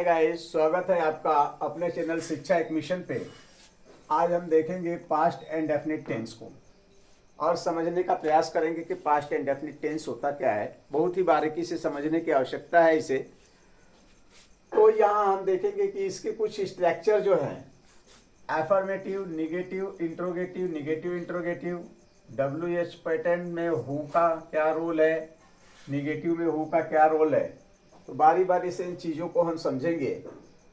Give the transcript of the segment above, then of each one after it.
Hi guys, स्वागत है आपका अपने चैनल शिक्षा एक मिशन पे। आज हम देखेंगे पास्ट एंड डेफिनिट टेंस को और समझने का प्रयास करेंगे कि पास्ट एंड डेफिनिट टेंस होता क्या है। बहुत ही बारीकी से समझने की आवश्यकता है इसे। तो यहाँ हम देखेंगे कि इसके कुछ स्ट्रक्चर जो है, affirmative, negative, interrogative, negative interrogative, WH pattern में हु का क्या रोल है, निगेटिव में हु का क्या रोल है। तो बारी बारी से इन चीज़ों को हम समझेंगे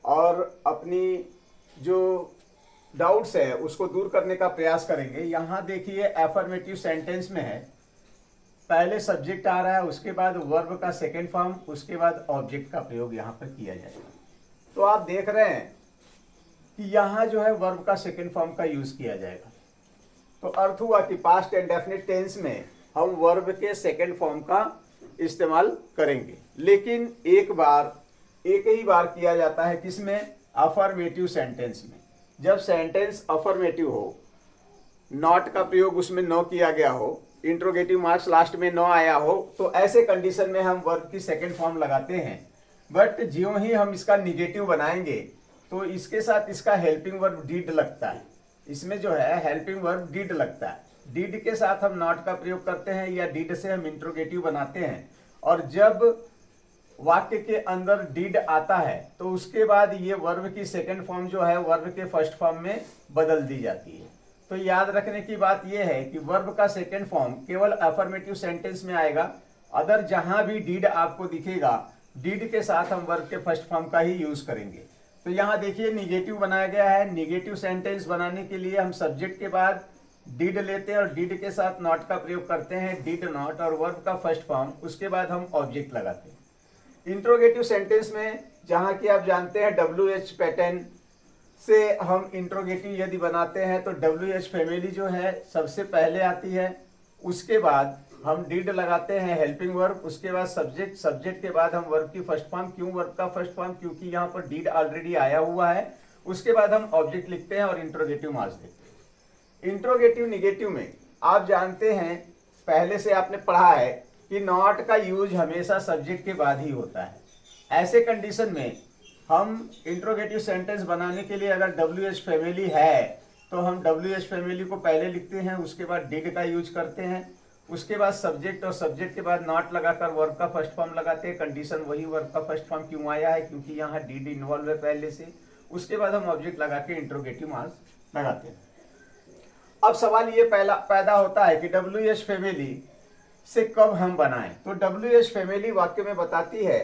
और अपनी जो डाउट्स है उसको दूर करने का प्रयास करेंगे। यहाँ देखिए एफर्मेटिव सेंटेंस में है, पहले सब्जेक्ट आ रहा है, उसके बाद वर्ब का सेकेंड फॉर्म, उसके बाद ऑब्जेक्ट का प्रयोग यहाँ पर किया जाएगा। तो आप देख रहे हैं कि यहाँ जो है वर्ब का सेकेंड फॉर्म का यूज किया जाएगा। तो अर्थ हुआ कि पास्ट एंड डेफिनिट टेंस में हम वर्ब के सेकेंड फॉर्म का इस्तेमाल करेंगे, लेकिन एक ही बार किया जाता है। किसमें? अफर्मेटिव सेंटेंस में। जब सेंटेंस अफर्मेटिव हो, नॉट का प्रयोग उसमें नो किया गया हो, इंट्रोगेटिव मार्क्स लास्ट में नो आया हो, तो ऐसे कंडीशन में हम वर्ब की सेकेंड फॉर्म लगाते हैं। बट ज्यों ही हम इसका निगेटिव बनाएंगे तो इसके साथ इसका हेल्पिंग वर्ब डिड लगता है। इसमें जो है हेल्पिंग वर्ब डिड लगता है। डिड के साथ हम नॉट का प्रयोग करते हैं या डिड से हम इंट्रोगेटिव बनाते हैं। और जब वाक्य के अंदर डिड आता है तो उसके बाद ये वर्ब की सेकंड फॉर्म जो है वर्ब के फर्स्ट फॉर्म में बदल दी जाती है। तो याद रखने की बात यह है कि वर्ब का सेकंड फॉर्म केवल अफर्मेटिव सेंटेंस में आएगा। अदर जहां भी डिड आपको दिखेगा, डिड के साथ हम वर्ब के फर्स्ट फॉर्म का ही यूज करेंगे। तो यहाँ देखिए निगेटिव बनाया गया है। निगेटिव सेंटेंस बनाने के लिए हम सब्जेक्ट के बाद डिड लेते हैं और डिड के साथ नॉट का प्रयोग करते हैं, डिड नॉट, और वर्ब का फर्स्ट फॉर्म, उसके बाद हम ऑब्जेक्ट लगाते हैं। इंट्रोगेटिव सेंटेंस में जहां कि आप जानते हैं WH पैटर्न से हम इंट्रोगेटिव यदि बनाते हैं तो WH फैमिली जो है सबसे पहले आती है, उसके बाद हम डिड लगाते हैं हेल्पिंग वर्ब, उसके बाद सब्जेक्ट, सब्जेक्ट के बाद हम वर्ब की फर्स्ट फॉर्म। क्यों वर्ब का फर्स्ट फॉर्म? क्योंकि यहाँ पर डिड ऑलरेडी आया हुआ है। उसके बाद हम ऑब्जेक्ट लिखते हैं और इंट्रोगेटिव मार्क्स देते हैं। इंट्रोगेटिव निगेटिव में आप जानते हैं, पहले से आपने पढ़ा है कि नॉट का यूज हमेशा सब्जेक्ट के बाद ही होता है। ऐसे कंडीशन में हम इंट्रोगेटिव सेंटेंस बनाने के लिए अगर WH फैमिली है तो हम WH फैमिली को पहले लिखते हैं, उसके बाद डिड का यूज करते हैं, उसके बाद सब्जेक्ट, और सब्जेक्ट के बाद नॉट लगाकर वर्ब का फर्स्ट फॉर्म लगाते हैं। कंडीशन वही, वर्ब का फर्स्ट फॉर्म क्यों आया है? क्योंकि यहाँ डिड इन्वॉल्व है पहले से। उसके बाद हम ऑब्जेक्ट लगा के इंट्रोगेटिव मार्क्स लगाते हैं। अब सवाल ये पैदा होता है कि WH फैमिली से कब हम बनाएं। तो WH फैमिली वाक्य में बताती है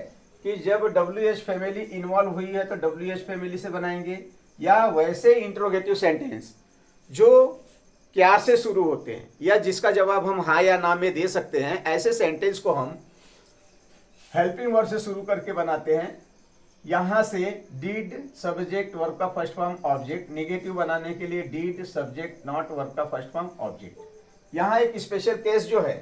कि जब WH फैमिली इन्वॉल्व हुई है तो WH फैमिली से बनाएंगे, या वैसे इंट्रोगेटिव सेंटेंस जो क्या से शुरू होते हैं या जिसका जवाब हम हाँ या ना में दे सकते हैं, ऐसे सेंटेंस को हम हेल्पिंग वर्ब से शुरू करके बनाते हैं। यहां से डिड, सब्जेक्ट, वर्ब का फर्स्ट फॉर्म, ऑब्जेक्ट। निगेटिव बनाने के लिए डिड, सब्जेक्ट, नॉट, वर्ब का फर्स्ट फॉर्म, ऑब्जेक्ट। यहाँ एक स्पेशल केस जो है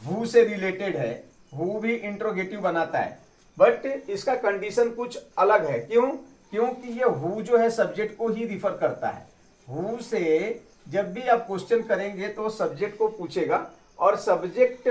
हु से रिलेटेड है, हु भी इंट्रोगेटिव बनाता है, बट इसका कंडीशन कुछ अलग है। क्यों? क्योंकि ये हु जो है सब्जेक्ट को ही रिफर करता है। हु से जब भी आप क्वेश्चन करेंगे तो सब्जेक्ट को पूछेगा, और सब्जेक्ट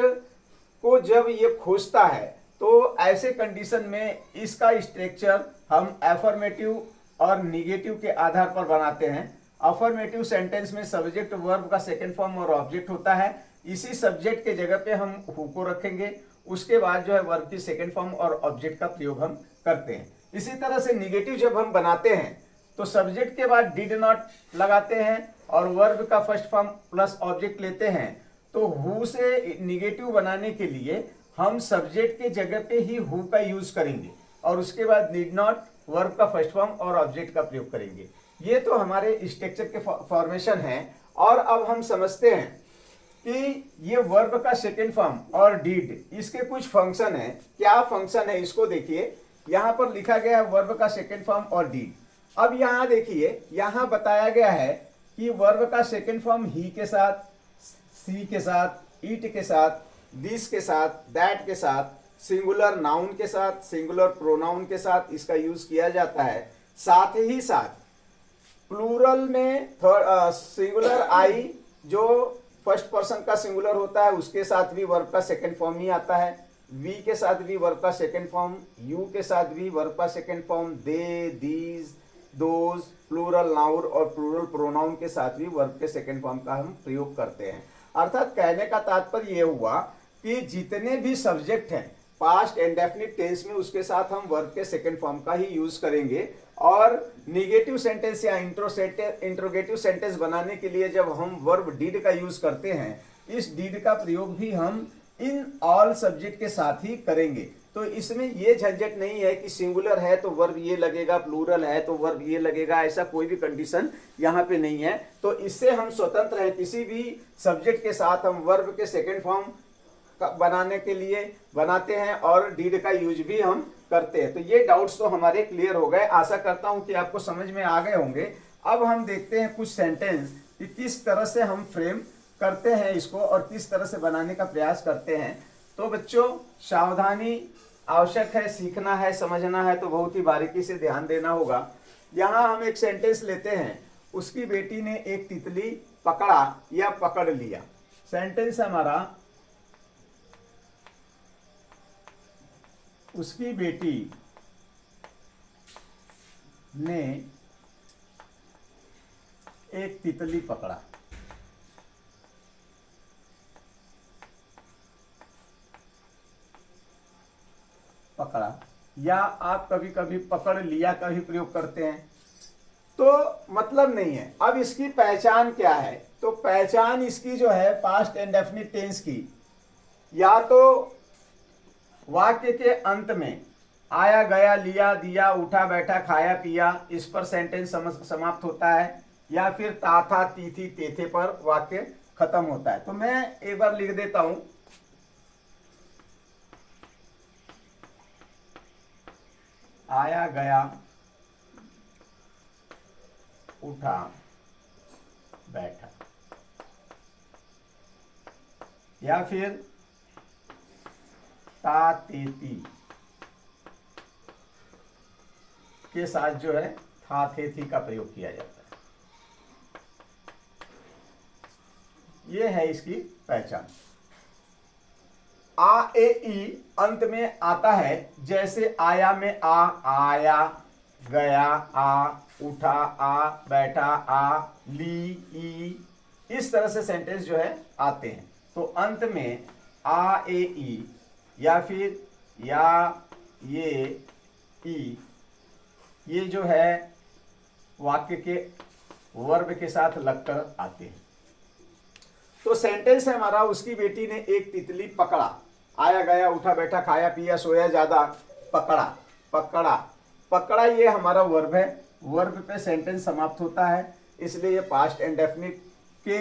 को जब ये खोजता है तो ऐसे कंडीशन में इसका स्ट्रक्चर हम एफर्मेटिव और निगेटिव के आधार पर बनाते हैं। अफर्मेटिव सेंटेंस में सब्जेक्ट, वर्ब का सेकेंड फॉर्म और ऑब्जेक्ट होता है। इसी सब्जेक्ट के जगह पे हम हु को रखेंगे, उसके बाद जो है वर्ब की सेकेंड फॉर्म और ऑब्जेक्ट का प्रयोग हम करते हैं। इसी तरह से निगेटिव जब हम बनाते हैं तो सब्जेक्ट के बाद डिड नॉट लगाते हैं और वर्ब का फर्स्ट फॉर्म प्लस ऑब्जेक्ट लेते हैं। तो हु से निगेटिव बनाने के लिए हम सब्जेक्ट के जगह पे ही हु का यूज करेंगे और उसके बाद डिड नॉट, वर्ब का फर्स्ट फॉर्म और ऑब्जेक्ट का प्रयोग करेंगे। ये तो हमारे स्ट्रक्चर के फॉर्मेशन है। और अब हम समझते हैं कि ये वर्ब का सेकेंड फॉर्म और डिड, इसके कुछ फंक्शन है। क्या फंक्शन है इसको देखिए। यहाँ पर लिखा गया है वर्ब का सेकेंड फॉर्म और डिड। अब यहाँ देखिए, यहाँ बताया गया है कि वर्ब का सेकेंड फॉर्म ही के साथ, सी के साथ, इट के साथ, दिस के साथ, दैट के साथ, सिंगुलर नाउन के साथ, सिंगुलर प्रोनाउन के साथ इसका यूज किया जाता है। साथ ही साथ प्लूरल में सिंगुलर आई जो फर्स्ट पर्सन का सिंगुलर होता है उसके साथ भी वर्ब का सेकेंड फॉर्म ही आता है। वी के साथ भी वर्ब का सेकंड फॉर्म, यू के साथ भी वर्ब का second form, they, these, those, plural noun और प्लूरल प्रोनाउन के साथ भी वर्ब के सेकंड फॉर्म का हम प्रयोग करते हैं। अर्थात कहने का तात्पर्य यह हुआ कि जितने भी सब्जेक्ट हैं पास्ट इंडेफिनिट टेंस में, उसके साथ हम वर्ब के सेकंड फॉर्म का ही यूज करेंगे। और निगेटिव सेंटेंस या इंट्रोगेटिव सेंटेंस बनाने के लिए जब हम वर्ब डिड का यूज करते हैं, इस डिड का प्रयोग भी हम इन ऑल सब्जेक्ट के साथ ही करेंगे। तो इसमें ये झंझट नहीं है कि सिंगुलर है तो वर्ब ये लगेगा, प्लूरल है तो वर्ब ये लगेगा, ऐसा कोई भी कंडीशन यहाँ पे नहीं है। तो इससे हम स्वतंत्र हैं, किसी भी सब्जेक्ट के साथ हम वर्ब के सेकेंड फॉर्म बनाने के लिए बनाते हैं और डीड का यूज भी हम करते हैं। तो ये डाउट्स तो हमारे क्लियर हो गए, आशा करता हूं कि आपको समझ में आ गए होंगे। अब हम देखते हैं कुछ सेंटेंस कि किस तरह से हम फ्रेम करते हैं इसको और किस तरह से बनाने का प्रयास करते हैं। तो बच्चों सावधानी आवश्यक है, सीखना है, समझना है तो बहुत ही बारीकी से ध्यान देना होगा। यहाँ हम एक सेंटेंस लेते हैं, उसकी बेटी ने एक तितली पकड़ा या पकड़ लिया। सेंटेंस हमारा, उसकी बेटी ने एक तितली पकड़ा। पकड़ा या आप कभी कभी पकड़ लिया का भी प्रयोग करते हैं, तो मतलब नहीं है। अब इसकी पहचान क्या है? तो पहचान इसकी जो है पास्ट इंडेफिनिट टेंस की, या तो वाक्य के अंत में आया, गया, लिया, दिया, उठा, बैठा, खाया, पिया, इस पर सेंटेंस समाप्त होता है, या फिर ता, था, ती, थी, ते, थे पर वाक्य खत्म होता है। तो मैं एक बार लिख देता हूं, आया, गया, उठा, बैठा, या फिर ता, ते, ती के साथ जो है था, थे, थी का प्रयोग किया जाता है। ये है इसकी पहचान। आ, ए, ई अंत में आता है, जैसे आया में आ, आया, गया, आ, उठा, आ, बैठा, आ, ली, ई, इस तरह से सेंटेंस जो है आते हैं। तो अंत में आ, ए, ई या फिर या, ये, ई, ये जो है वाक्य के वर्ब के साथ लगकर आते हैं। तो सेंटेंस है हमारा, उसकी बेटी ने एक तितली पकड़ा, आया, गया, उठा, बैठा, खाया, पिया, सोया, ज्यादा, पकड़ा, पकड़ा, पकड़ा, ये हमारा वर्ब है। वर्ब पे सेंटेंस समाप्त होता है, इसलिए ये पास्ट इंडेफिनिट के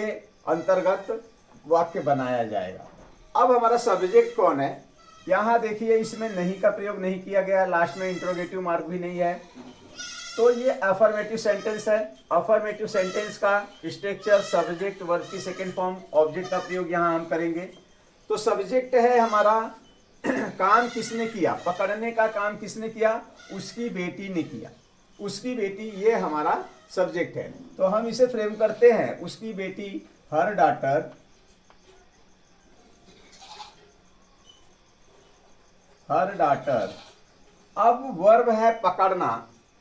अंतर्गत वाक्य बनाया जाएगा। अब हमारा सब्जेक्ट कौन है? यहां देखिए, इसमें नहीं का प्रयोग नहीं किया गया, लास्ट में इंट्रोगेटिव मार्क भी नहीं है। तो ये अफर्मेटिव सेंटेंस है। अफर्मेटिव सेंटेंस का स्ट्रक्चर सब्जेक्ट, वर्ब की सेकेंड फॉर्म, ऑब्जेक्ट का प्रयोग यहां हम करेंगे। तो सब्जेक्ट है हमारा, काम किसने किया? पकड़ने का काम किसने किया? उसकी बेटी ने किया। उसकी बेटी, ये हमारा सब्जेक्ट है। तो हम इसे फ्रेम करते हैं, उसकी बेटी, हर डॉटर, हर डॉटर। अब वर्ब है पकड़ना,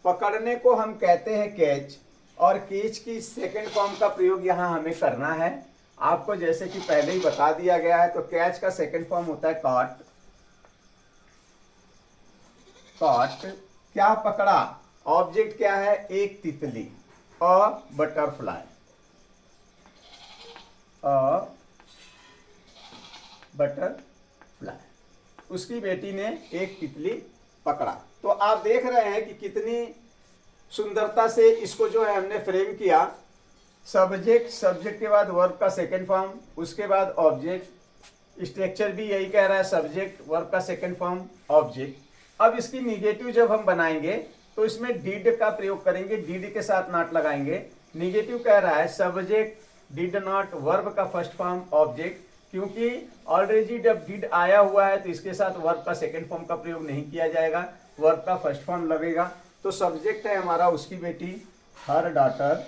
पकड़ने को हम कहते हैं कैच, और कैच की सेकेंड फॉर्म का प्रयोग यहां हमें करना है। आपको जैसे कि पहले ही बता दिया गया है, तो कैच का सेकेंड फॉर्म होता है कॉट। कॉट, क्या पकड़ा? ऑब्जेक्ट क्या है? एक तितली, अ बटरफ्लाई, अ बटरफ्लाई। उसकी बेटी ने एक तितली पकड़ा। तो आप देख रहे हैं कि कितनी सुंदरता से इसको जो है हमने फ्रेम किया। सब्जेक्ट, सब्जेक्ट के बाद वर्ब का सेकंड फॉर्म, उसके बाद ऑब्जेक्ट। स्ट्रक्चर भी यही कह रहा है, सब्जेक्ट, वर्ब का सेकंड फॉर्म, ऑब्जेक्ट। अब इसकी निगेटिव जब हम बनाएंगे तो इसमें डिड का प्रयोग करेंगे, डिड के साथ नॉट लगाएंगे। निगेटिव कह रहा है सब्जेक्ट, डिड नॉट, वर्ब का फर्स्ट फॉर्म, ऑब्जेक्ट। क्योंकि ऑलरेडी जब डिड आया हुआ है तो इसके साथ वर्ब का सेकंड फॉर्म का प्रयोग नहीं किया जाएगा, वर्ब का फर्स्ट फॉर्म लगेगा। तो सब्जेक्ट है हमारा, उसकी बेटी, हर डॉटर,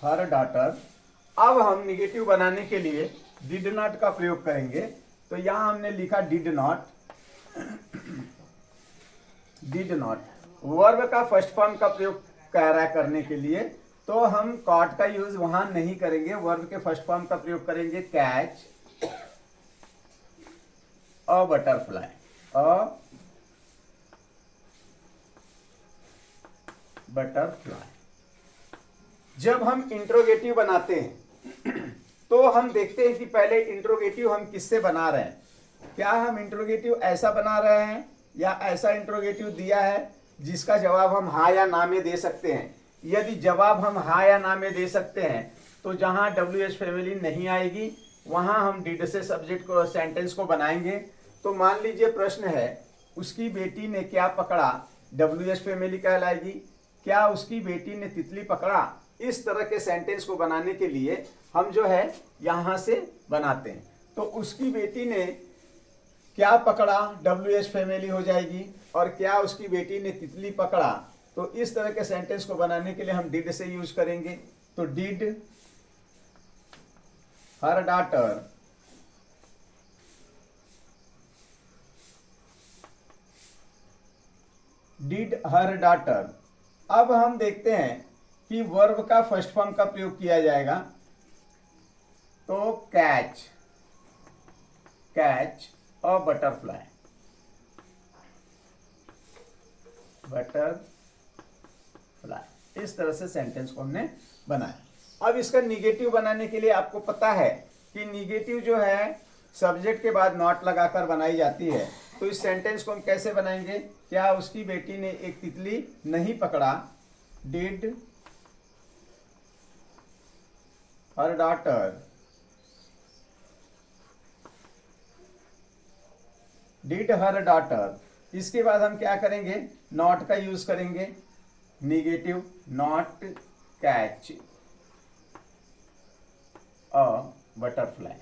हर डॉटर। अब हम निगेटिव बनाने के लिए डिड नॉट का प्रयोग करेंगे। तो यहां हमने लिखा did not, did not verb का फर्स्ट फॉर्म का प्रयोग कह रहा है करने के लिए, तो हम कॉट का यूज वहां नहीं करेंगे, वर्ब के फर्स्ट फॉर्म का प्रयोग करेंगे catch a butterfly, a butterfly. जब हम इंट्रोगेटिव बनाते हैं तो हम देखते हैं कि पहले इंट्रोगेटिव हम किससे बना रहे हैं। क्या हम इंट्रोगेटिव ऐसा बना रहे हैं या ऐसा इंट्रोगेटिव दिया है जिसका जवाब हम हाँ या ना में दे सकते हैं। यदि जवाब हम हाँ या ना में दे सकते हैं तो जहां WH फैमिली नहीं आएगी वहां हम डिड से सब्जेक्ट को सेंटेंस को बनाएंगे। तो मान लीजिए प्रश्न है उसकी बेटी ने क्या पकड़ा, WH फैमिली कहलाएगी। क्या उसकी बेटी ने तितली पकड़ा। इस तरह के सेंटेंस को बनाने के लिए हम जो है यहां से बनाते हैं। तो उसकी बेटी ने क्या पकड़ा WH फैमिली हो जाएगी, और क्या उसकी बेटी ने तितली पकड़ा। तो इस तरह के सेंटेंस को बनाने के लिए हम डिड से यूज करेंगे। तो did her daughter did her daughter. अब हम देखते हैं कि वर्ब का फर्स्ट फॉर्म का प्रयोग किया जाएगा। तो catch, catch a butterfly, butterfly. इस तरह से सेंटेंस को हमने बनाया। अब इसका निगेटिव बनाने के लिए आपको पता है कि निगेटिव जो है सब्जेक्ट के बाद नॉट लगाकर बनाई जाती है। तो इस सेंटेंस को हम कैसे बनाएंगे। क्या उसकी बेटी ने एक तितली नहीं पकड़ा, did her daughter did her daughter. इसके बाद हम क्या करेंगे, नॉट का यूज करेंगे, negative not catch a butterfly,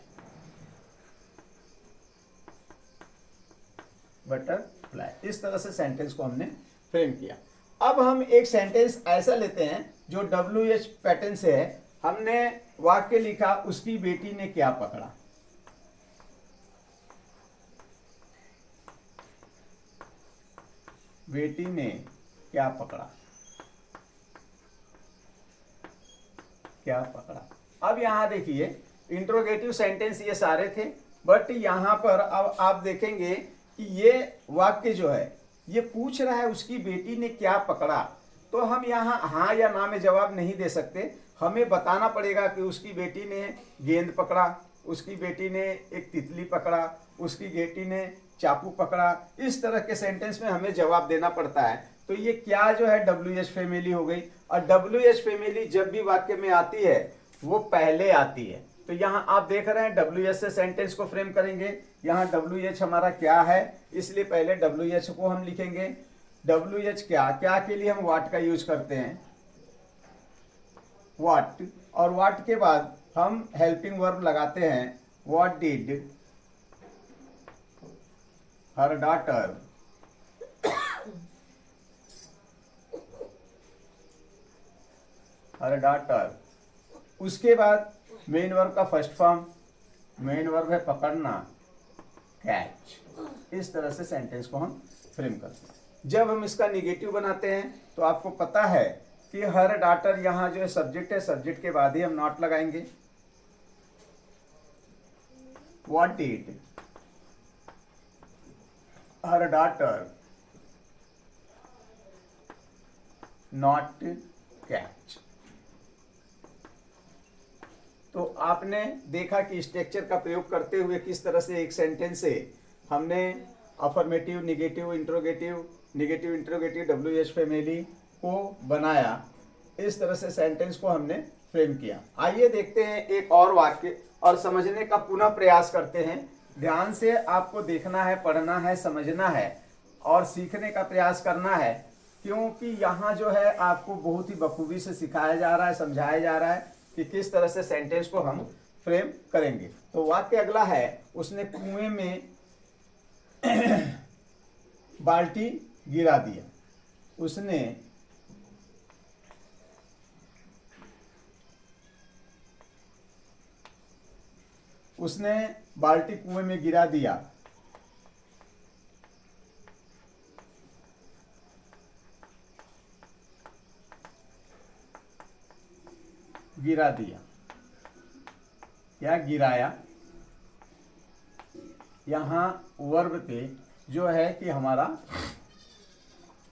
butterfly. इस तरह से सेंटेंस को हमने फ्रेम किया। अब हम एक सेंटेंस ऐसा लेते हैं जो WH पैटर्न से है। हमने वाक्य लिखा उसकी बेटी ने क्या पकड़ा। बेटी ने क्या पकड़ा, क्या पकड़ा। अब यहां देखिए इंट्रोगेटिव सेंटेंस ये सारे थे, बट यहां पर अब आप देखेंगे कि ये वाक्य जो है ये पूछ रहा है उसकी बेटी ने क्या पकड़ा। तो हम यहाँ हाँ या ना में जवाब नहीं दे सकते, हमें बताना पड़ेगा कि उसकी बेटी ने गेंद पकड़ा, उसकी बेटी ने एक तितली पकड़ा, उसकी बेटी ने चाकू पकड़ा। इस तरह के सेंटेंस में हमें जवाब देना पड़ता है। तो ये क्या जो है WH फैमिली हो गई। और WH फैमिली जब भी वाक्य में आती है वो पहले आती है। तो यहाँ आप देख रहे हैं WH से सेंटेंस को फ्रेम करेंगे। यहाँ WH हमारा क्या है, इसलिए पहले WH को हम लिखेंगे। WH क्या, क्या के लिए हम व्हाट का यूज करते हैं, व्हाट। और व्हाट के बाद हम हेल्पिंग वर्ब लगाते हैं, what did her daughter her daughter. उसके बाद मेन वर्ब का फर्स्ट फॉर्म, मेन वर्ब है पकड़ना, कैच। इस तरह से सेंटेंस को हम फ्रेम करते हैं। जब हम इसका निगेटिव बनाते हैं तो आपको पता है कि हर डॉटर यहां जो है सब्जेक्ट है, सब्जेक्ट के बाद ही हम नॉट लगाएंगे। What did her daughter not catch. तो आपने देखा कि स्ट्रक्चर का प्रयोग करते हुए किस तरह से एक सेंटेंस से हमने affirmative, negative, interrogative, negative interrogative WH family को बनाया। इस तरह से सेंटेंस को हमने फ्रेम किया। आइए देखते हैं एक और वाक्य और समझने का पुनः प्रयास करते हैं। ध्यान से आपको देखना है, पढ़ना है, समझना है और सीखने का प्रयास करना है, क्योंकि यहाँ जो है आपको बहुत ही बखूबी से सिखाया जा रहा है, समझाया जा रहा है कि किस तरह से सेंटेंस को हम फ्रेम करेंगे। तो वाक्य अगला है, उसने कुएं में बाल्टी गिरा दिया। उसने उसने बाल्टी कुएं में गिरा दिया। गिरा दिया या गिराया, यहां वर्ब पे जो है कि हमारा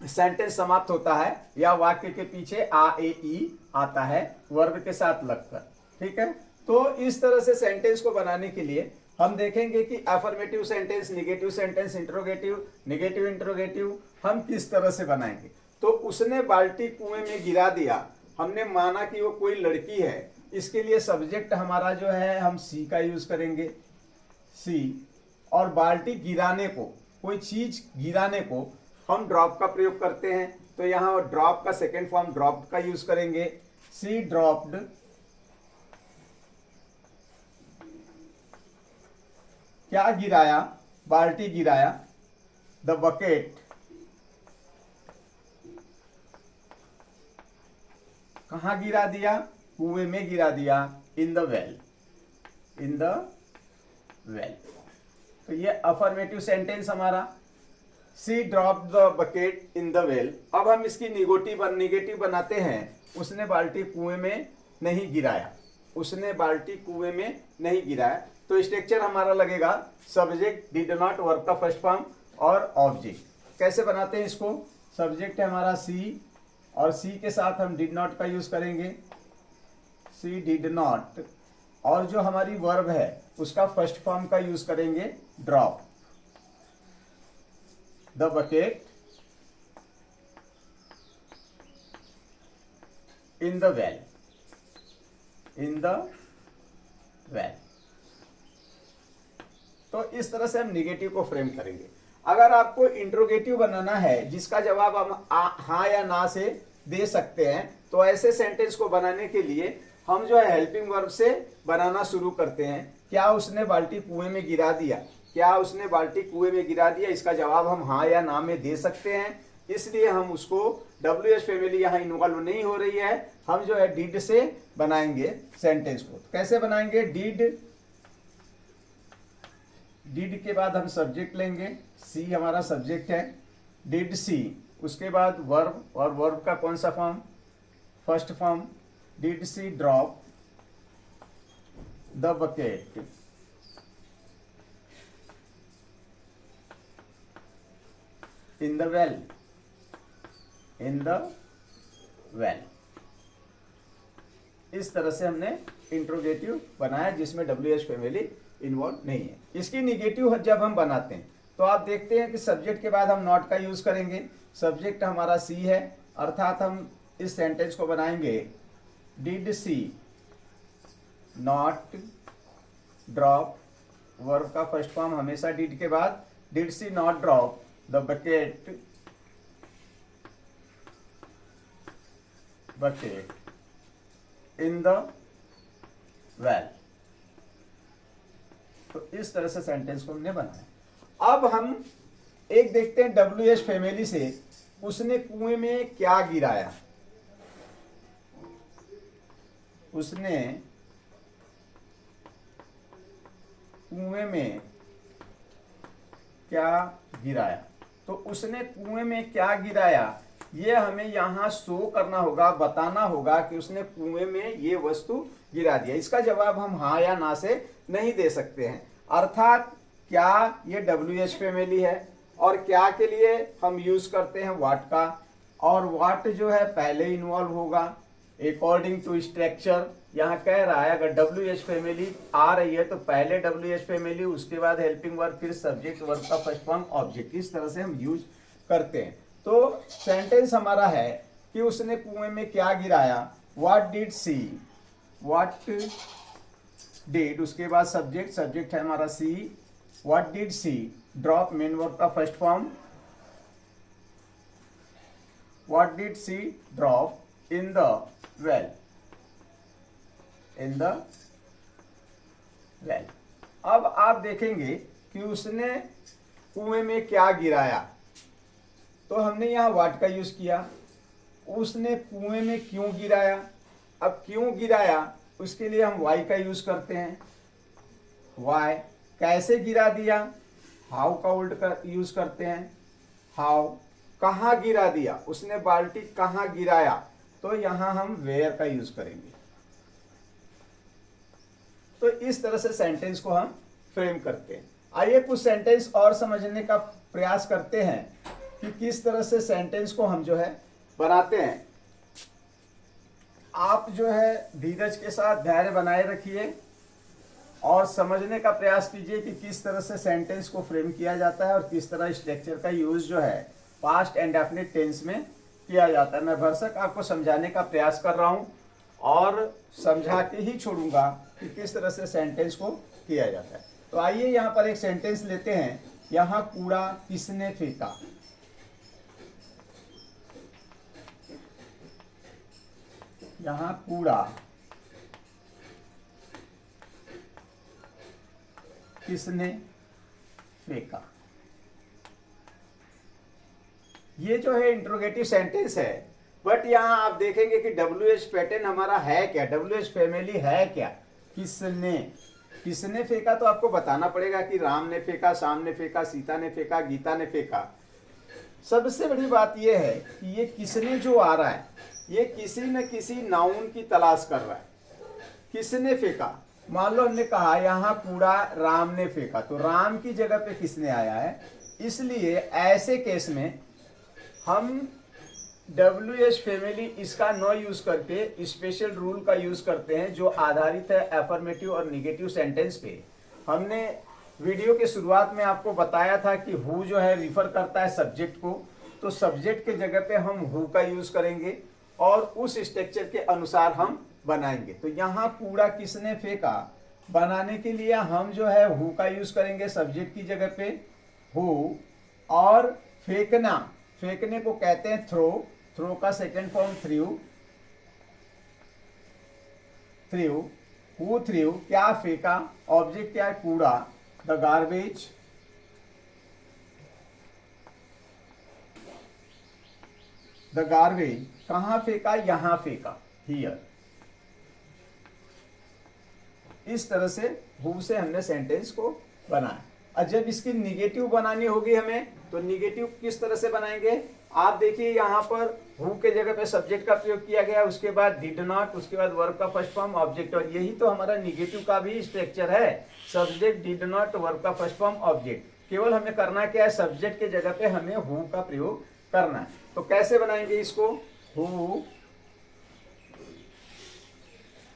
सेंटेंस समाप्त होता है या वाक्य के पीछे आ ए ई आता है वर्ब के साथ लगकर। ठीक है, तो इस तरह से सेंटेंस को बनाने के लिए हम देखेंगे कि affirmative sentence, negative sentence, interrogative, negative interrogative हम किस तरह से बनाएंगे। तो उसने बाल्टी कुएं में गिरा दिया, हमने माना कि वो कोई लड़की है, इसके लिए सब्जेक्ट हमारा जो है हम सी का यूज करेंगे, सी। और बाल्टी गिराने को, कोई चीज गिराने को हम ड्रॉप का प्रयोग करते हैं, तो यहाँ ड्रॉप का सेकेंड फॉर्म ड्रॉप्ड का यूज करेंगे, सी ड्रॉप्ड। क्या गिराया, बाल्टी गिराया, द बकेट। कहां गिरा दिया, कुएं में गिरा दिया, in the well, in the well. तो ये अफर्मेटिव सेंटेंस हमारा, C drop the bucket in the well. अब हम इसकी निगेटिव बनाते हैं, उसने बाल्टी कुएं में नहीं गिराया, उसने बाल्टी कुएं में नहीं गिराया। तो स्ट्रक्चर हमारा लगेगा सब्जेक्ट, डिड नॉट, वर्ब का फर्स्ट फॉर्म और ऑब्जेक्ट। कैसे बनाते हैं इसको, सब्जेक्ट है हमारा सी और सी के साथ हम डिड नॉट का यूज करेंगे, सी डिड नॉट। और जो हमारी वर्ब है उसका फर्स्ट फॉर्म का यूज करेंगे drop, the bucket in the well, in the well. तो इस तरह से हम निगेटिव को फ्रेम करेंगे। अगर आपको इंट्रोगेटिव बनाना है जिसका जवाब हम हाँ या ना से दे सकते हैं, तो ऐसे सेंटेंस को बनाने के लिए हम जो है हेल्पिंग वर्ब से बनाना शुरू करते हैं। क्या उसने बाल्टी कुएं में गिरा दिया, क्या उसने बाल्टी कुएं में गिरा दिया, इसका जवाब हम हाँ या ना में दे सकते हैं। इसलिए हम उसको WH फैमिली यहाँ इन्वॉल्व नहीं हो रही है, हम जो है डिड से बनाएंगे सेंटेंस को। कैसे बनाएंगे, डिड के बाद हम सब्जेक्ट लेंगे, सी हमारा सब्जेक्ट है, डिड सी। उसके बाद वर्ब, और वर्ब का कौन सा फॉर्म, first form, did C drop the bucket in the well, in the well. इस तरह से हमने इंट्रोगेटिव बनाया जिसमें WH फैमिली इन्वॉल्व नहीं है। इसकी निगेटिव जब हम बनाते हैं तो आप देखते हैं कि सब्जेक्ट के बाद हम नॉट का यूज करेंगे, सब्जेक्ट हमारा सी है, अर्थात हम इस सेंटेंस को बनाएंगे did she not drop, verb का फर्स्ट फॉर्म हमेशा डिड के बाद, did she not drop the bucket in the well. तो इस तरह से सेंटेंस को हमने बनाया। अब हम एक देखते हैं WH फैमिली से, उसने कुएं में क्या गिराया, उसने कुएं में क्या गिराया। तो उसने कुएं में क्या गिराया, ये हमें यहां शो करना होगा, बताना होगा कि उसने कुएं में ये वस्तु गिरा दिया। इसका जवाब हम हाँ या ना से नहीं दे सकते हैं। अर्थात क्या ये WH फैमिली है, और क्या के लिए हम यूज करते हैं व्हाट का, और व्हाट जो है पहले इन्वॉल्व होगा अकॉर्डिंग टू स्ट्रक्चर। यहाँ कह रहा है अगर WH फैमिली आ रही है तो पहले WH फैमिली, उसके बाद हेल्पिंग वर्ब, फिर सब्जेक्ट, वर्ब का फर्स्ट फॉर्म, ऑब्जेक्ट। इस तरह से हम यूज करते हैं। तो सेंटेंस हमारा है कि उसने कुएं में क्या गिराया, what did C, what did, उसके बाद सब्जेक्ट, सब्जेक्ट है हमारा C, what did C drop, main verb का first form, what did C drop in the well, in the well. अब आप देखेंगे कि उसने कुएं में क्या गिराया, तो हमने यहां व्हाट का यूज किया। उसने कुएं में क्यों गिराया, अब क्यों गिराया उसके लिए हम वाई का यूज करते हैं, वाई। कैसे गिरा दिया, हाउ का उल्ट कर यूज करते हैं, हाउ। कहाँ गिरा दिया, उसने बाल्टी कहाँ गिराया, तो यहां हम वेयर का यूज करेंगे। तो इस तरह से सेंटेंस को हम फ्रेम करते हैं। आइए कुछ सेंटेंस और समझने का प्रयास करते हैं कि किस तरह से सेंटेंस को हम जो है बनाते हैं। आप जो है धीरज के साथ धैर्य बनाए रखिए और समझने का प्रयास कीजिए कि किस तरह से सेंटेंस को फ्रेम किया जाता है और किस तरह स्ट्रक्चर का यूज जो है पास्ट एंड डेफिनिट टेंस में किया जाता है। मैं भरसक आपको समझाने का प्रयास कर रहा हूं और समझा के ही छोड़ूंगा कि किस तरह से सेंटेंस को किया जाता है। तो आइए यहाँ पर एक सेंटेंस लेते हैं। यहाँ कूड़ा किसने फेंका, यहाँ कूड़ा किसने फेंका। ये जो है इंट्रोगेटिव सेंटेंस है, बट यहां आप देखेंगे कि WH पैटर्न हमारा है क्या, WH फैमिली है क्या। किसने, किसने फेंका तो आपको बताना पड़ेगा कि राम ने फेंका, श्याम ने फेंका, सीता ने फेंका, गीता ने फेंका। सबसे बड़ी बात यह है कि ये किसने जो आ रहा है ये किसी न किसी नाउन की तलाश कर रहा है। किसने फेंका, मान लो हमने कहा यहाँ कूड़ा राम ने फेंका, तो राम की जगह पे किसने आया है, इसलिए ऐसे केस में हम WH फैमिली इसका नो यूज करके स्पेशल रूल का यूज करते हैं जो आधारित है अफर्मेटिव और निगेटिव सेंटेंस पे। हमने वीडियो के शुरुआत में आपको बताया था कि हु जो है रिफर करता है सब्जेक्ट को, तो सब्जेक्ट के जगह पे हम हु का यूज करेंगे और उस स्ट्रक्चर के अनुसार हम बनाएंगे। तो यहाँ कूड़ा किसने फेंका बनाने के लिए हम जो है हु का यूज करेंगे सब्जेक्ट की जगह पे हु, और फेंकना, फेंकने को कहते हैं थ्रो, थ्रो का second form through, through, who through, क्या फेंका, ऑब्जेक्ट क्या है कूड़ा, द गार्बेज, द गार्बेज, कहां फेंका, यहां फेंका, हियर। इस तरह से हु से हमने सेंटेंस को बनाया। और जब इसकी निगेटिव बनानी होगी हमें, तो निगेटिव किस तरह से बनाएंगे, आप देखिए यहाँ पर हु के जगह पे सब्जेक्ट का प्रयोग किया गया, उसके बाद डिड नॉट, उसके बाद वर्ब का फर्स्ट फॉर्म ऑब्जेक्ट, और यही तो हमारा निगेटिव का भी स्ट्रक्चर है, सब्जेक्ट डिड नॉट वर्ब का फर्स्ट फॉर्म ऑब्जेक्ट। केवल हमें करना क्या है, सब्जेक्ट के जगह पे हमें हु का प्रयोग करना है। तो कैसे बनाएंगे इसको, हु,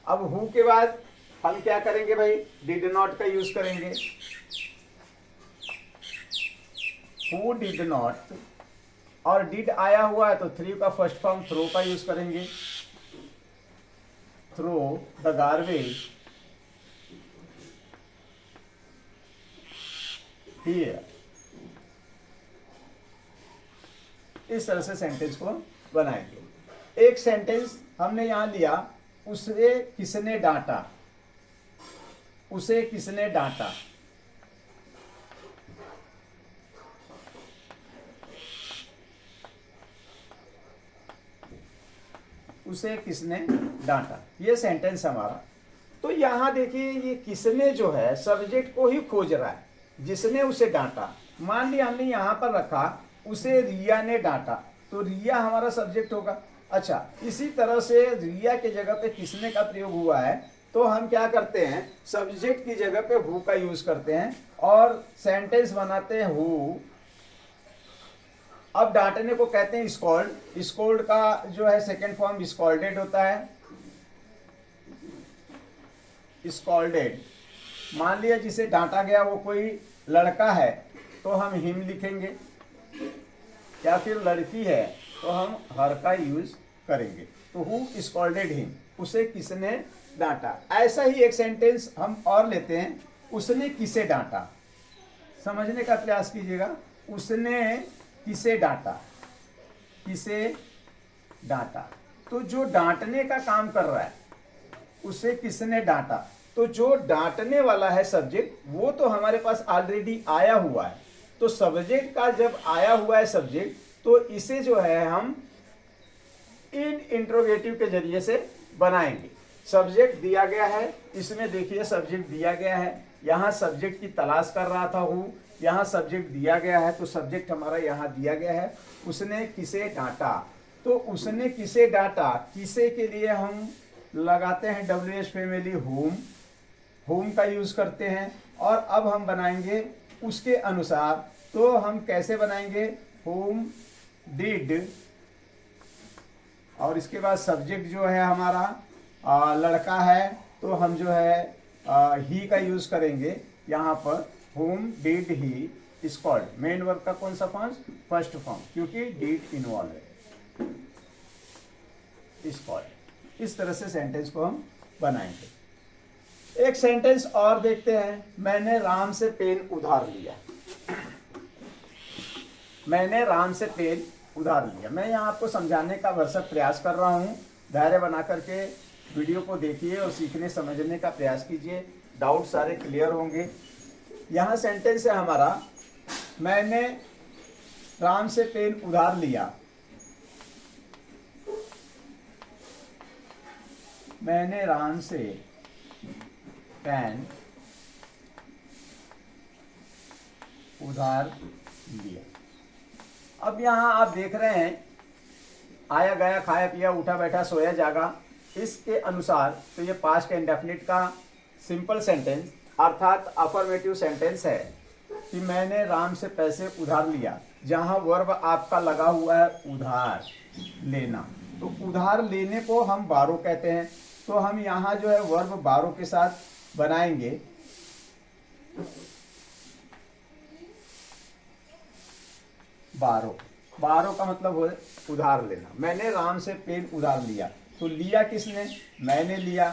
अब हु के बाद हम क्या करेंगे भाई, डिड नॉट का यूज करेंगे, हु डिड नॉट, और डिड आया हुआ है तो थ्री का फर्स्ट फॉर्म थ्रो का यूज करेंगे, थ्रो द गार्बेज हियर। इस तरह से सेंटेंस को बनाएंगे। एक सेंटेंस हमने यहां लिया, उसे किसने डांटा, उसे किसने डांटा, उसे किसने डांटा, ये सेंटेंस हमारा। तो यहां देखिए ये किसने जो है सब्जेक्ट को ही खोज रहा है, जिसने उसे डांटा। मान लिया हमने यहां पर रखा उसे रिया ने डांटा, तो रिया हमारा सब्जेक्ट होगा। अच्छा, इसी तरह से रिया के जगह पे किसने का प्रयोग हुआ है, तो हम क्या करते हैं, सब्जेक्ट की जगह पे हु का यूज करते हैं और सेंटेंस बनाते हैं हु। अब डांटने को कहते हैं स्कॉल्ड, स्कॉल्ड का जो है सेकेंड फॉर्म स्कॉल्डेड होता है, स्कॉल्डेड। मान लिया जिसे डांटा गया वो कोई लड़का है तो हम हिम लिखेंगे, या फिर लड़की है तो हम हर का यूज करेंगे। तो हु स्कॉल्डेड हिम, उसे किसने डांटा। ऐसा ही एक सेंटेंस हम और लेते हैं, उसने किसे डांटा। समझने का प्रयास कीजिएगा, उसने किसे डांटा, किसे डांटा, तो जो डांटने का काम कर रहा है उसे किसने डांटा। तो जो डांटने वाला है सब्जेक्ट वो तो हमारे पास ऑलरेडी आया हुआ है, तो सब्जेक्ट का जब आया हुआ है सब्जेक्ट, तो इसे जो है हम इन इंट्रोगेटिव के जरिए से बनाएंगे। सब्जेक्ट दिया गया है, इसमें देखिए सब्जेक्ट दिया गया है, यहाँ सब्जेक्ट की तलाश कर रहा था हूँ, यहाँ सब्जेक्ट दिया गया है, तो सब्जेक्ट हमारा यहाँ दिया गया है। उसने किसे डांटा, तो उसने किसे डांटा, किसे के लिए हम लगाते हैं WH फैमिली होम, होम का यूज करते हैं। और अब हम बनाएंगे उसके अनुसार, तो हम कैसे बनाएंगे, होम डिड, और इसके बाद सब्जेक्ट जो है हमारा लड़का है, तो हम जो है ही का यूज करेंगे यहाँ पर। Home did he is called, main verb का कौन सा फॉर्म, फर्स्ट फॉर्म, क्योंकि डिड इन्वॉल्व है, इज कॉल्ड। इस तरह से सेंटेंस को हम बनाएंगे। एक सेंटेंस और देखते हैं, मैंने राम से पेन उधार लिया। मैंने राम से पेन उधार लिया। मैं यहाँ आपको समझाने का भरसक प्रयास कर रहा हूँ। धैर्य बना करके वीडियो को देखिए और सीखने समझने का प्रयास कीजिए, डाउट सारे क्लियर होंगे। यहाँ सेंटेंस है हमारा, मैंने राम से पेन उधार लिया। मैंने राम से पेन उधार लिया। अब यहाँ आप देख रहे हैं, आया गया, खाया पिया, उठा बैठा, सोया जागा, इसके अनुसार तो ये पास्ट इंडेफिनिट का सिंपल सेंटेंस अर्थात अफर्मेटिव सेंटेंस है कि मैंने राम से पैसे उधार लिया। जहाँ वर्ब आपका लगा हुआ है उधार लेना, तो उधार लेने को हम बारो कहते हैं। तो हम यहाँ जो है वर्ब बारो के साथ बनाएंगे। बारो, बारो का मतलब हो उधार लेना। मैंने राम से पेन उधार लिया, तो लिया किसने, मैंने लिया।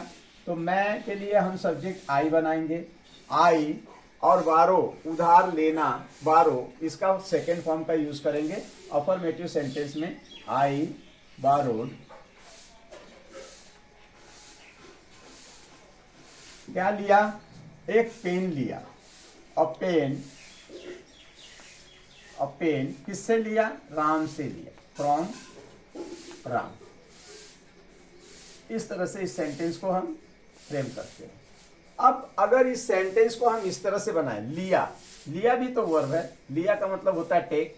तो मैं के लिए हम सब्जेक्ट आई बनाएंगे, आई, और बारो उधार लेना, बारो, इसका सेकेंड फॉर्म का यूज करेंगे अफर्मेटिव सेंटेंस में। आई बारोड, क्या लिया, एक पेन लिया। और पेन, और पेन किससे लिया, राम से लिया, फ्रॉम राम। इस तरह से इस सेंटेंस को हम फ्रेम करते हैं। अब अगर इस सेंटेंस को हम इस तरह से बनाएं, लिया, लिया भी तो वर्ब है, लिया का मतलब होता है टेक,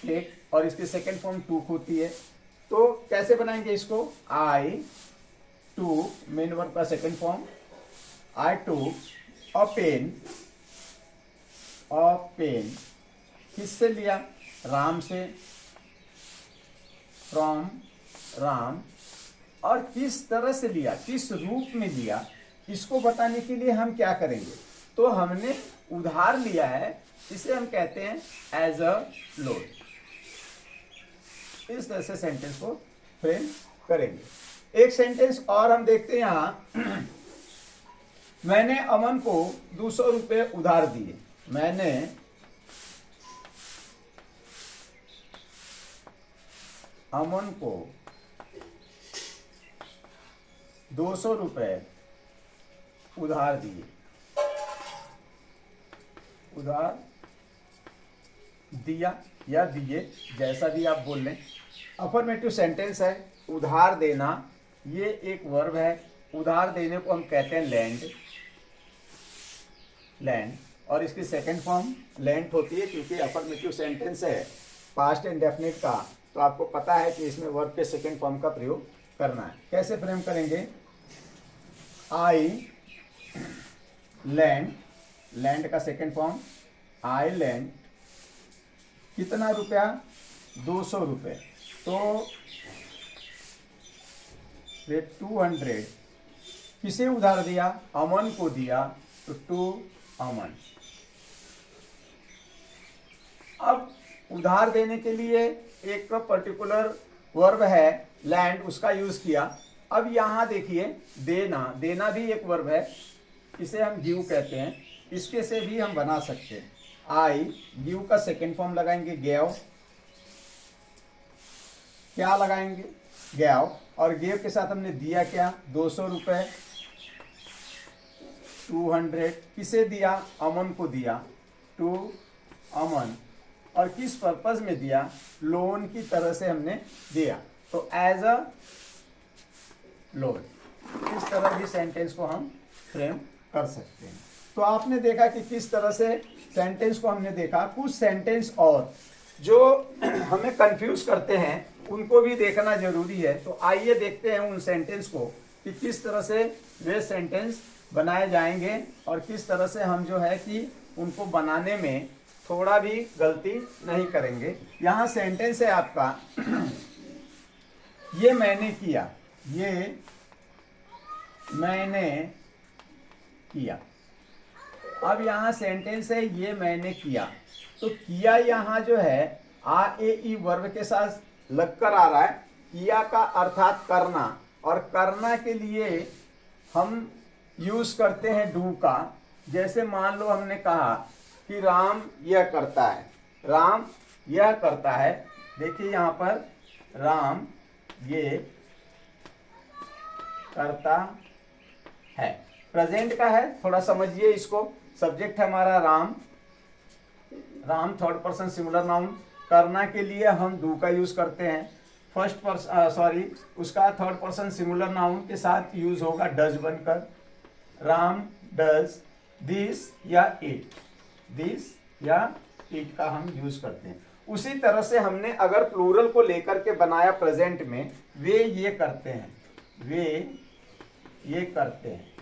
टेक, और इसकी सेकेंड फॉर्म टूक होती है। तो कैसे बनाएंगे इसको, आई टू, मेन वर्ब का second form, I to a pen, और पेन किससे लिया, राम से, फ्रॉम राम। और किस तरह से लिया, किस रूप में लिया, इसको बताने के लिए हम क्या करेंगे, तो हमने उधार लिया है, इसे हम कहते हैं एज अ लोन। इस तरह से सेंटेंस को फ्रेम करेंगे। एक सेंटेंस और हम देखते हैं यहां, मैंने अमन को 200 रुपये उधार दिए। मैंने अमन को 200 रुपये उधार दिए। उधार दिया या दिए, जैसा भी आप बोल लें, अफर्मेटिव सेंटेंस है। उधार देना ये एक वर्ब है। उधार देने को हम कहते हैं लैंड, लैंड, और इसकी सेकंड फॉर्म लेंट होती है, क्योंकि अफर्मेटिव सेंटेंस है पास्ट इंडेफिनिट का, तो आपको पता है कि इसमें वर्ब के सेकंड फॉर्म का प्रयोग करना है। कैसे फ्रेम करेंगे, आई लैंड, लैंड का सेकंड फॉर्म आई लैंड, कितना रुपया, 200 रुपये, तो 200 किसे उधार दिया, अमन को दिया, तो टू अमन। अब उधार देने के लिए एक पर्टिकुलर वर्ब है लैंड, उसका यूज किया। अब यहां देखिए देना, देना भी एक वर्ब है, इसे हम गिव कहते हैं। इसके से भी हम बना सकते हैं, आई गिव का सेकेंड फॉर्म लगाएंगे गेव, क्या लगाएंगे, गेव, और गेव के साथ हमने दिया क्या, 200 रुपये, 200 किसे दिया, अमन को दिया, टू अमन, और किस पर्पस में दिया, लोन की तरह से हमने दिया, तो एज अ लोन। इस तरह भी सेंटेंस को हम फ्रेम कर सकते हैं। तो आपने देखा कि किस तरह से सेंटेंस को हमने देखा। कुछ सेंटेंस और जो हमें कंफ्यूज करते हैं उनको भी देखना जरूरी है। तो आइए देखते हैं उन सेंटेंस को कि किस तरह से वे सेंटेंस बनाए जाएंगे और किस तरह से हम जो है कि उनको बनाने में थोड़ा भी गलती नहीं करेंगे। यहाँ सेंटेंस है आपका ये मैंने किया, ये मैंने किया। अब यहाँ सेंटेंस है ये मैंने किया, तो किया यहाँ जो है आ ए ई वर्ब के साथ लगकर आ रहा है। किया का अर्थात करना, और करना के लिए हम यूज करते हैं डू का। जैसे मान लो हमने कहा कि राम यह करता है, राम यह करता है। देखिए यहाँ पर राम ये करता है, प्रेजेंट का है, थोड़ा समझिए इसको। सब्जेक्ट है हमारा Ram, Ram third person singular noun. करना के लिए हम डू का यूज करते हैं। फर्स्ट पर्सन उसका थर्ड पर्सन सिंगुलर नाउन के साथ यूज होगा डज बनकर। राम डज दिस या इट, दिस या इट का हम यूज करते हैं। उसी तरह से हमने अगर प्लूरल को लेकर के बनाया प्रेजेंट में, वे ये करते हैं, वे ये करते हैं,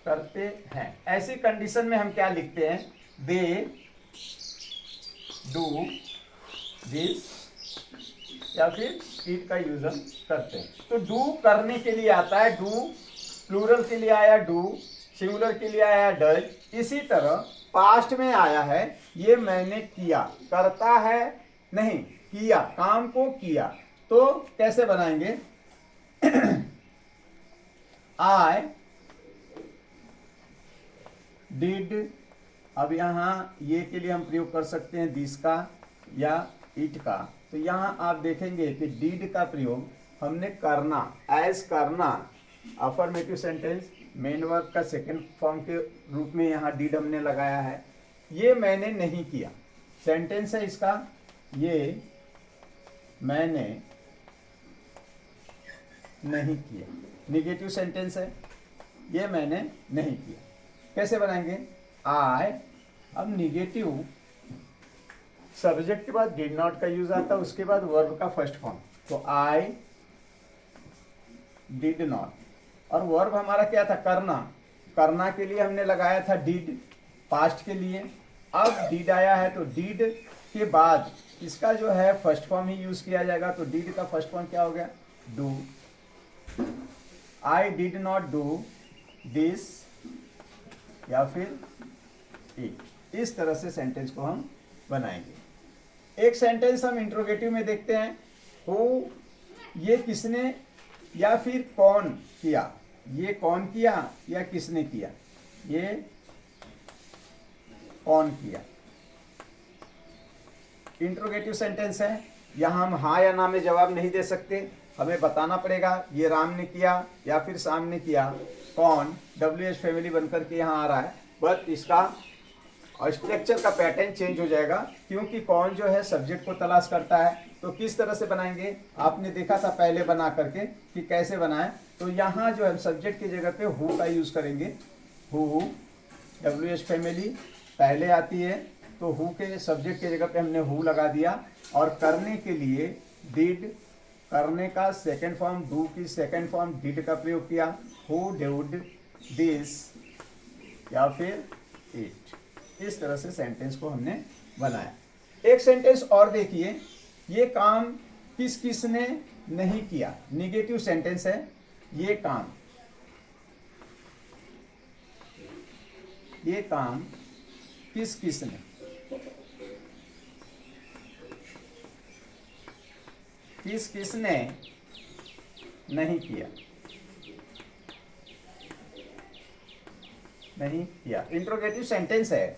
करते हैं। ऐसी कंडीशन में हम क्या लिखते हैं, दे डू दिस या फिर इट का यूज हम करते हैं। तो डू करने के लिए आता है डू, प्लूरल के लिए आया डू, सिंगुलर के लिए आया डज। इसी तरह पास्ट में आया है ये मैंने किया, करता है नहीं, किया, काम को किया। तो कैसे बनाएंगे आई डिड। अब यहाँ ये के लिए हम प्रयोग कर सकते हैं दिस का या इट का। तो यहाँ आप देखेंगे कि डिड का प्रयोग हमने करना, एज करना, अफर्मेटिव सेंटेंस मेन वर्ब का सेकंड फॉर्म के रूप में यहाँ डिड हमने लगाया है। ये मैंने नहीं किया, सेंटेंस है इसका, ये मैंने नहीं किया, निगेटिव सेंटेंस है, ये मैंने नहीं किया। कैसे बनाएंगे, आई, अब निगेटिव सब्जेक्ट के बाद डिड नॉट का यूज आता है, उसके बाद वर्ब का फर्स्ट फॉर्म। तो आई डिड नॉट, और वर्ब हमारा क्या था, करना। करना के लिए हमने लगाया था डिड, पास्ट के लिए। अब डिड आया है तो डिड के बाद इसका जो है फर्स्ट फॉर्म ही यूज किया जाएगा। तो डिड का फर्स्ट फॉर्म क्या हो गया, do. I did not do this या फिर इट। इस तरह से सेंटेंस को हम बनाएंगे। एक सेंटेंस हम इंट्रोगेटिव में देखते हैं, हु, ये किसने या फिर कौन किया, ये कौन किया या किसने किया, ये कौन किया। इंट्रोगेटिव सेंटेंस है, यहां हम हाँ या ना में जवाब नहीं दे सकते, हमें बताना पड़ेगा ये राम ने किया या फिर शाम ने किया। कौन WH फैमिली बनकर के यहाँ आ रहा है, बट इसका स्ट्रक्चर का पैटर्न चेंज हो जाएगा, क्योंकि कौन जो है सब्जेक्ट को तलाश करता है। तो किस तरह से बनाएंगे, आपने देखा था पहले बना करके कि कैसे बनाएं। तो यहाँ जो है सब्जेक्ट की जगह पे हु का यूज करेंगे। हु, WH फैमिली पहले आती है, तो हु के सब्जेक्ट की जगह पे हमने हु लगा दिया। और करने के लिए डिड, करने का सेकंड फॉर्म डू की सेकंड फॉर्म डिड का प्रयोग किया। हु डिड दिस या फिर इट। इस तरह से सेंटेंस को हमने बनाया। एक सेंटेंस और देखिए, ये काम किस किस ने नहीं किया, निगेटिव सेंटेंस है। ये काम, ये काम किस किस ने, किस किस ने नहीं किया, नहीं किया। इंट्रोगेटिव सेंटेंस है,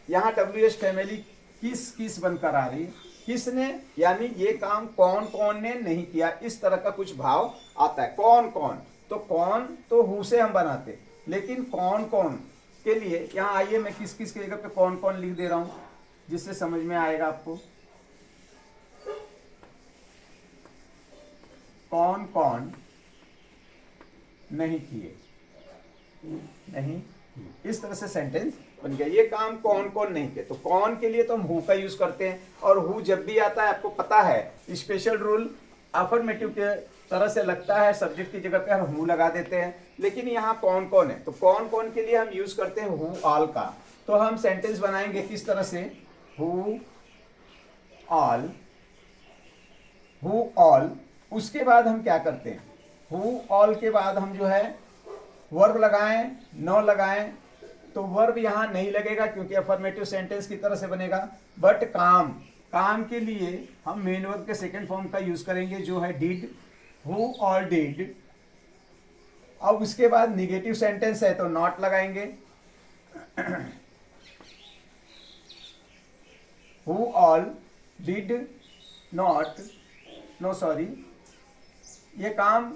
यहाँ WH फैमिली किस किस बनकर आ रही है, किसने यानी ये काम कौन कौन ने नहीं किया, इस तरह का कुछ भाव आता है। कौन कौन, तो कौन तो हु से हम बनाते, लेकिन कौन कौन के लिए यहाँ आइए मैं किस किस की जगह पे कौन कौन लिख दे रहा हूं, जिससे समझ में आएगा आपको। कौन कौन नहीं किए, नहीं, इस तरह से सेंटेंस बन गया। ये काम कौन कौन नहीं किया, तो कौन के लिए तो हम हु का यूज करते हैं, और हु जब भी आता है आपको पता है स्पेशल रूल अफर्मेटिव के तरह से लगता है, सब्जेक्ट की जगह पे हम हु लगा देते हैं। लेकिन यहाँ कौन कौन है, तो कौन कौन के लिए हम यूज करते हैं हु ऑल का। तो हम सेंटेंस बनाएंगे किस तरह से, हु ऑल, हु ऑल। उसके बाद हम क्या करते हैं, हु ऑल के बाद हम जो है वर्ब लगाएं, नो लगाएं, तो वर्ब यहाँ नहीं लगेगा क्योंकि अफर्मेटिव सेंटेंस की तरह से बनेगा। बट काम, काम के लिए हम मेन वर्ब के सेकंड फॉर्म का यूज करेंगे जो है डिड, हु ऑल डिड। अब उसके बाद निगेटिव सेंटेंस है तो नॉट लगाएंगे, who all did not, no sorry, ये काम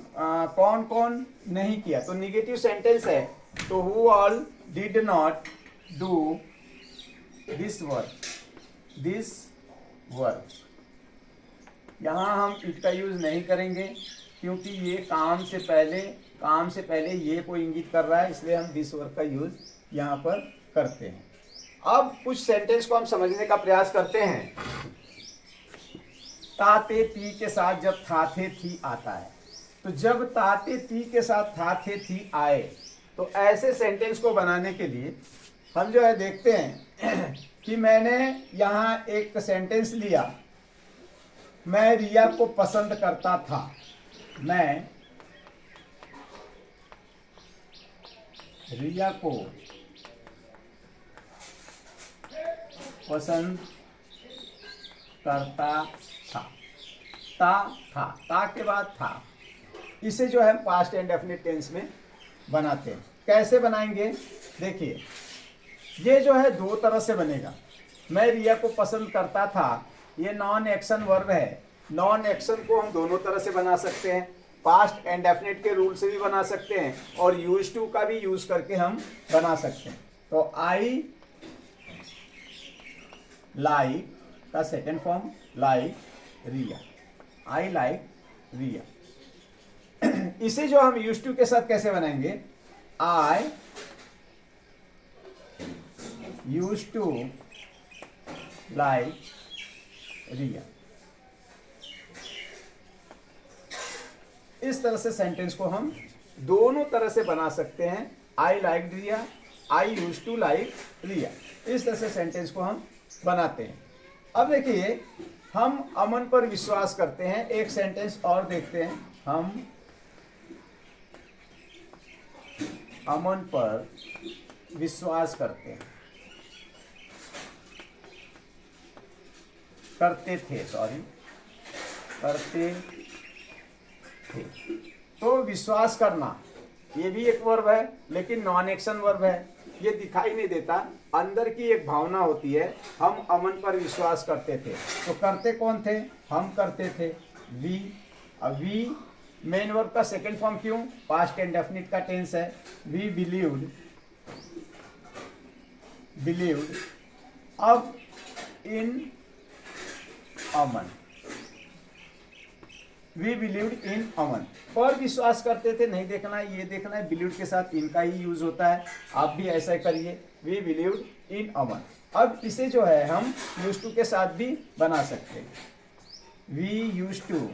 कौन कौन नहीं किया, तो निगेटिव सेंटेंस है तो who all did not do this work, this work. यहाँ हम इट का यूज नहीं करेंगे क्योंकि ये काम से पहले ये कोई इंगित कर रहा है, इसलिए हम दिस वर्क का यूज यहाँ पर करते हैं। अब कुछ सेंटेंस को हम समझने का प्रयास करते हैं। ताते ती के साथ जब था थे थी आता है, तो जब ताते ती के साथ था थे थी आए, तो ऐसे सेंटेंस को बनाने के लिए हम जो है देखते हैं कि मैंने यहाँ एक सेंटेंस लिया, मैं रिया को पसंद करता था, मैं रिया को पसंद करता था, था के बाद था। इसे जो है पास्ट एंड डेफिनिट टेंस में बनाते हैं। कैसे बनाएंगे, देखिए ये जो है दो तरह से बनेगा। मैं रिया को पसंद करता था, ये नॉन एक्शन वर्ब है। नॉन एक्शन को हम दोनों तरह से बना सकते हैं, पास्ट एंड डेफिनिट के रूल से भी बना सकते हैं और यूज टू का भी यूज करके हम बना सकते हैं। तो आई लाइक का second form like Riya, I like Riya. इसे जो हम यूज टू के साथ कैसे बनाएंगे, I use to like Riya. इस तरह से सेंटेंस को हम दोनों तरह से बना सकते हैं, I like Riya, I use to like Riya. इस तरह से सेंटेंस को हम बनाते हैं। अब देखिए हम अमन पर विश्वास करते हैं, एक सेंटेंस और देखते हैं। हम अमन पर विश्वास करते हैं, करते थे, करते थे। तो विश्वास करना ये भी एक वर्ब है लेकिन नॉन एक्शन वर्ब है, ये दिखाई नहीं देता, अंदर की एक भावना होती है। हम अमन पर विश्वास करते थे, तो करते कौन थे, हम करते थे, वी। अब वी मेन वर्ब का सेकंड फॉर्म क्यों, पास्ट एंड डेफिनिट का टेंस है। वी बिलीव्ड, बिलीव्ड अब इन अमन, वी बिलीव्ड इन अमन। पर विश्वास करते थे, नहीं देखना है, ये देखना है, बिलीव्ड के साथ इनका ही यूज होता है, आप भी ऐसा करिए, वी बिलीव्ड इन अमन। अब इसे जो है हम यूज टू के साथ भी बना सकते हैं, वी यूज टू